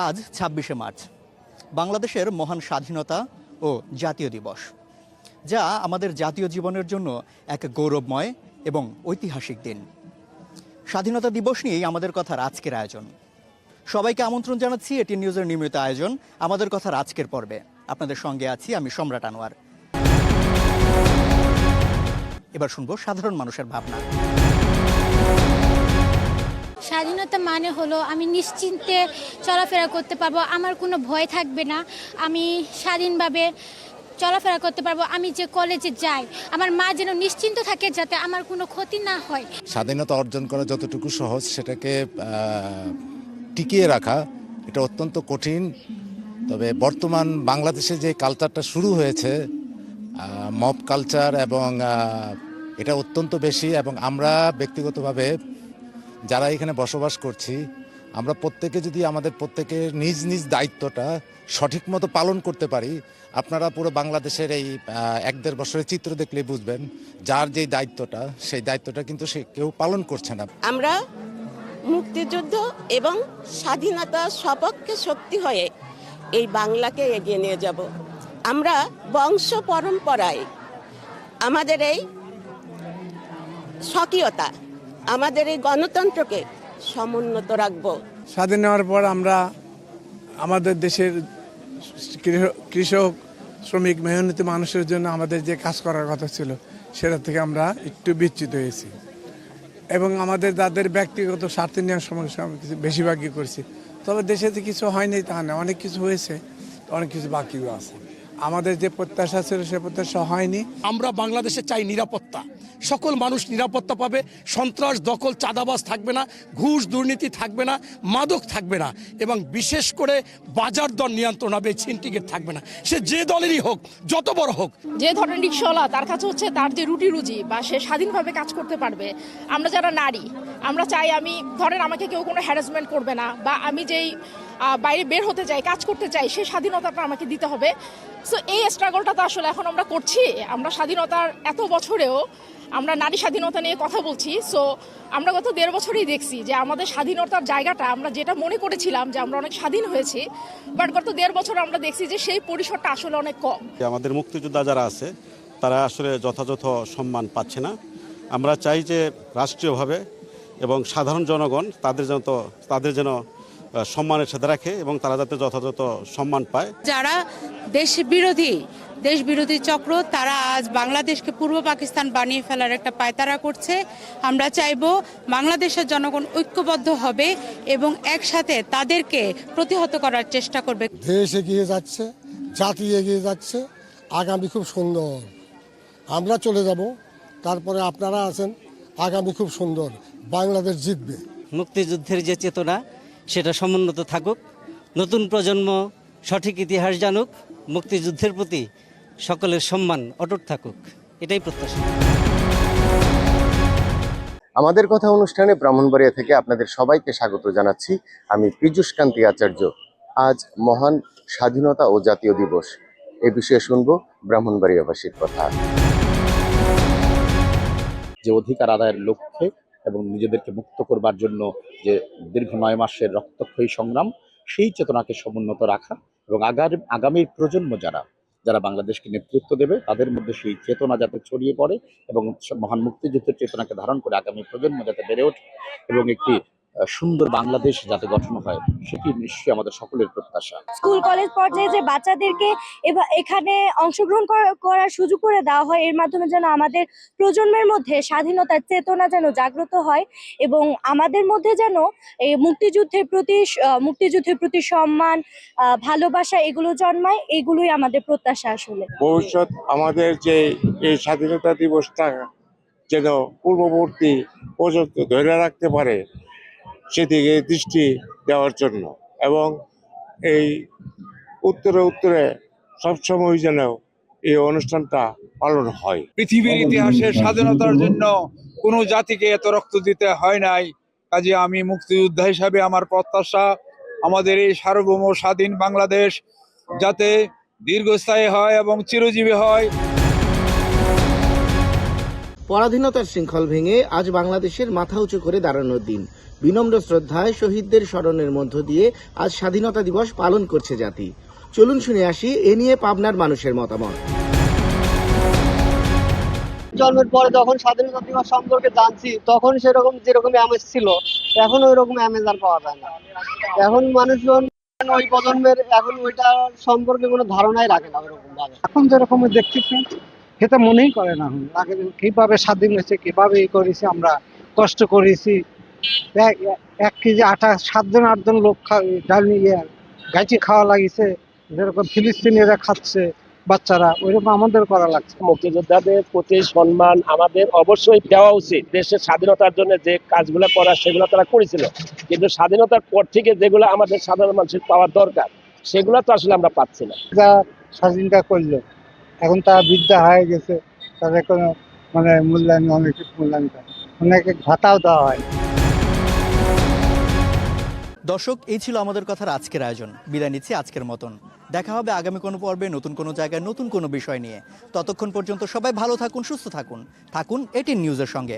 আজ ২৬শে মার্চ, বাংলাদেশের মহান স্বাধীনতা ও জাতীয় দিবস, যা আমাদের জাতীয় জীবনের জন্য এক গৌরবময় এবং ঐতিহাসিক দিন। স্বাধীনতা দিবস নিয়েই আমাদের কথার আজকের আয়োজন। সবাইকে আমন্ত্রণ জানাচ্ছি এটি নিউজের নিয়মিত আয়োজন আমাদের কথার আজকের পর্বে। আপনাদের সঙ্গে আছি আমি সম্রাট আনোয়ার। এবার শুনবো সাধারণ মানুষের ভাবনা। স্বাধীনতা মানে হলো আমি নিশ্চিন্তে চলাফেরা করতে পারবো, আমার কোনো ভয় থাকবে না, আমি স্বাধীনভাবে চলাফেরা করতে পারবো। আমি যে কলেজে যাই আমার মা যেন নিশ্চিন্ত থাকে, যাতে আমার কোনো ক্ষতি না হয়। স্বাধীনতা অর্জন করা যতটুকু সহজ, সেটাকে টিকিয়ে রাখা এটা অত্যন্ত কঠিন। তবে বর্তমান বাংলাদেশে যে কালচারটা শুরু হয়েছে, মব কালচার, এবং এটা অত্যন্ত বেশি, এবং আমরা ব্যক্তিগতভাবে যারা এখানে বসবাস করছি, আমরা প্রত্যেকে যদি আমাদের প্রত্যেকের নিজ নিজ দায়িত্বটা সঠিক মতো পালন করতে পারি, আপনারা পুরো বাংলাদেশের এই ১-১.৫ বছরের চিত্র দেখলেই বুঝবেন যার যে দায়িত্বটা, সেই দায়িত্বটা কিন্তু সে কেউ পালন করছে না। আমরা মুক্তিযুদ্ধ এবং স্বাধীনতা সপক্ষে শক্তি হয়ে এই বাংলাকে এগিয়ে নিয়ে যাব। আমরা বংশ পরম্পরায় আমাদের এই স্বকীয়তা, আমাদের এই গণতন্ত্রকে সমুন্নত রাখব। স্বাধীন হওয়ার পর আমরা আমাদের দেশের কৃষক, শ্রমিক, মেহনতি মানুষের জন্য আমাদের যে কাজ করার কথা ছিল সেটা থেকে আমরা একটু বিচ্যুত হয়েছি, এবং আমাদের তাদের ব্যক্তিগত স্বার্থ নেওয়ার সমস্যা আমরা কিছু বেশিরভাগই করছি। তবে দেশে কিছু হয়নি তা না, অনেক কিছু হয়েছে, অনেক কিছু বাকিও আছে। আমাদের যে প্রত্যাশা ছিল সে প্রত্যাশা হয়নি। আমরা বাংলাদেশে চাই নিরাপত্তা, সকল মানুষ নিরাপত্তা পাবে, সন্ত্রাস, দখল, চাঁদাবাজ থাকবে না, ঘুষ দুর্নীতি থাকবে না, মাদক থাকবে না, এবং বিশেষ করে বাজার দর নিয়ন্ত্রণ হবে, সিন্ডিকেট থাকবে না। সে যে দলেরই হোক, যত বড় হোক। যে ধরনের রিক্সাওয়ালা, তার কাছে হচ্ছে তার যে রুটি রুজি, বা সে স্বাধীনভাবে কাজ করতে পারবে। আমরা যারা নারী, আমরা চাই আমি ধরেন আমাকে কেউ কোনো হ্যারাসমেন্ট করবে না, বা আমি যেই বাইরে বের হতে চাই, কাজ করতে চাই, সেই স্বাধীনতাটা আমাকে দিতে হবে। সো এই স্ট্রাগলটা তো আসলে এখন আমরা করছি। আমরা স্বাধীনতার এত বছরেও আমরা নারী স্বাধীনতা নিয়ে কথা বলছি। সো আমরা গত ১.৫ বছরই দেখছি যে আমাদের স্বাধীনতার জায়গাটা, আমরা যেটা মনে করেছিলাম যে আমরা অনেক স্বাধীন হয়েছি, বাট গত ১.৫ বছর আমরা দেখছি যে সেই পরিসরটা আসলে অনেক কম। আমাদের মুক্তিযোদ্ধা যারা আছে তারা আসলে যথাযথ সম্মান পাচ্ছে না। আমরা চাই যে রাষ্ট্রীয়ভাবে এবং সাধারণ জনগণ তাদের যেন সম্মানের সাথে রাখে, এবং তারা যাতে যথাযথ সম্মান পায়। যারা দেশ বিরোধী চক্র, তারা আজ বাংলাদেশকে পূর্ব পাকিস্তান বানিয়ে ফেলার একটা পায়তারা করছে। আমরা চাইবো বাংলাদেশের জনগণ ঐক্যবদ্ধ হবে এবং একসাথে তাদেরকে প্রতিহত করার চেষ্টা করবে। দেশ এগিয়ে যাচ্ছে, জাতি এগিয়ে যাচ্ছে, আগামী খুব সুন্দর। আমরা চলে যাব, তারপরে আপনারা আছেন, আগামী খুব সুন্দর, বাংলাদেশ জিতবে। মুক্তিযুদ্ধের যে চেতনা সেটা সমুন্নত থাকুক, নতুন প্রজন্ম সঠিক ইতিহাস জানুক, মুক্তিযুদ্ধের প্রতি সকলের সম্মান অটুট থাকুক, এটাই প্রত্যাশা। আমাদের কথা অনুষ্ঠানে ব্রাহ্মণবাড়িয়া থেকে আপনাদের সবাইকে স্বাগত জানাচ্ছি। আমি পীযূষ কান্তি আচার্য। আজ মহান স্বাধীনতা ও জাতীয় দিবস, এ বিষয়ে শুনবো ব্রাহ্মণবাড়িয়াবাসীর কথা। যে অধিকার আদায়ের লক্ষ্যে এবং নিজেদেরকে মুক্ত করবার জন্য যে দীর্ঘ ৯ মাসের রক্তক্ষয়ী সংগ্রাম, সেই চেতনাকে সমুন্নত রাখা, এবং আগামীর প্রজন্ম যারা বাংলাদেশকে নেতৃত্ব দেবে, তাদের মধ্যে সেই চেতনা যাতে ছড়িয়ে পড়ে, এবং মহান মুক্তিযুদ্ধের চেতনাকে ধারণ করে আগামী প্রজন্ম যাতে বেড়ে ওঠে এবং একটি সুন্দর বাংলাদেশ যাতে গঠন হয়, সেটি নিশ্চয়ই আমাদের সকলের প্রত্যাশা। স্কুল কলেজ পর্যায়ে যে বাচ্চাদেরকে এখানে অংশগ্রহণ করার সুযোগ করে দেওয়া হয়, এর মাধ্যমে যেন আমাদের প্রজন্মের মধ্যে স্বাধীনতার চেতনা যেন জাগ্রত হয়, এবং আমাদের মধ্যে যেন এই মুক্তিযুদ্ধের প্রতি সম্মান, ভালোবাসা এগুলো জন্মায়। এগুলোই আমাদের প্রত্যাশা। আসলে ভবিষ্যৎ আমাদের যে এই স্বাধীনতা দিবসটা যেন পূর্ববর্তী পর্যন্ত ধরে রাখতে পারে, সেদিকে দৃষ্টি দেওয়ার জন্য, এবং এই উত্তরে সবসময় যেন এই অনুষ্ঠানটা পালন হয়। পৃথিবীর ইতিহাসে স্বাধীনতার জন্য কোনো জাতিকে এত রক্ত দিতে হয় নাই। কাজে আমি মুক্তিযোদ্ধা হিসাবে আমার প্রত্যাশা আমাদের এই সার্বভৌম স্বাধীন বাংলাদেশ যাতে দীর্ঘস্থায়ী হয় এবং চিরজীবী হয়। পরাধীনতার শৃঙ্খল ভেঙে আজ বাংলাদেশের মাথা উঁচু করে দাঁড়ানোর দিন। বিনম্র শ্রদ্ধায় শহীদদের স্মরণের মধ্য দিয়ে আজ স্বাধীনতা দিবস পালন করছে জাতি। চলুন শুনে আসি এ নিয়ে পাবনার মানুষের মতামত। জন্মের পরে যখন স্বাধীনতা দিবস সম্পর্কে জানছি তখন যেরকম আমেজ ছিল এখন ওই রকম আমেজ আর পাওয়া যায় না। এখন মানুষজন ওই প্রজন্মের এখন ওইটা সম্পর্কে কোনো ধারণাই রাখে না ওইরকম ভাবে। এখন যেরকম দেখতেছি সেটা মনেই করে না, আগে কিভাবে স্বাধীন হয়েছে, কিভাবে করেছি, আমরা কষ্ট করেছি। 1 কেজি আটা 7 জন 8 জন লোক ডাল নিয়ে গাইচি খাওয়া লাগিছে, যেরকম ফিলিস্তিনিরা খাচ্ছে বাচ্চারা, ওইরকম আমাদের করা লাগছে। মুক্তিযোদ্ধাদের প্রতি সম্মান আমাদের অবশ্যই দেওয়া উচিত। দেশের স্বাধীনতার জন্য যে কাজগুলো করা সেগুলো তারা করেছিল, কিন্তু স্বাধীনতার পর থেকে যেগুলো আমাদের সাধারণ মানুষের পাওয়ার দরকার সেগুলো তো আসলে আমরা পাচ্ছি না। যা স্বাধীনতা করলো এখন তারা বৃদ্ধা হয়ে গেছে, তাদের কোনো মূল্যায়ন, অনেক মূল্যায়ন করে, অনেকে ভাতাও দেওয়া হয়। দর্শক, এই ছিল আমাদের কথার আজকের আয়োজন। বিদায় নিচ্ছি আজকের মতন। দেখা হবে আগামী কোনো পর্বে নতুন কোনো জায়গায় নতুন কোনো বিষয় নিয়ে। ততক্ষণ পর্যন্ত সবাই ভালো থাকুন, সুস্থ থাকুন, থাকুন 18 নিউজের সঙ্গে।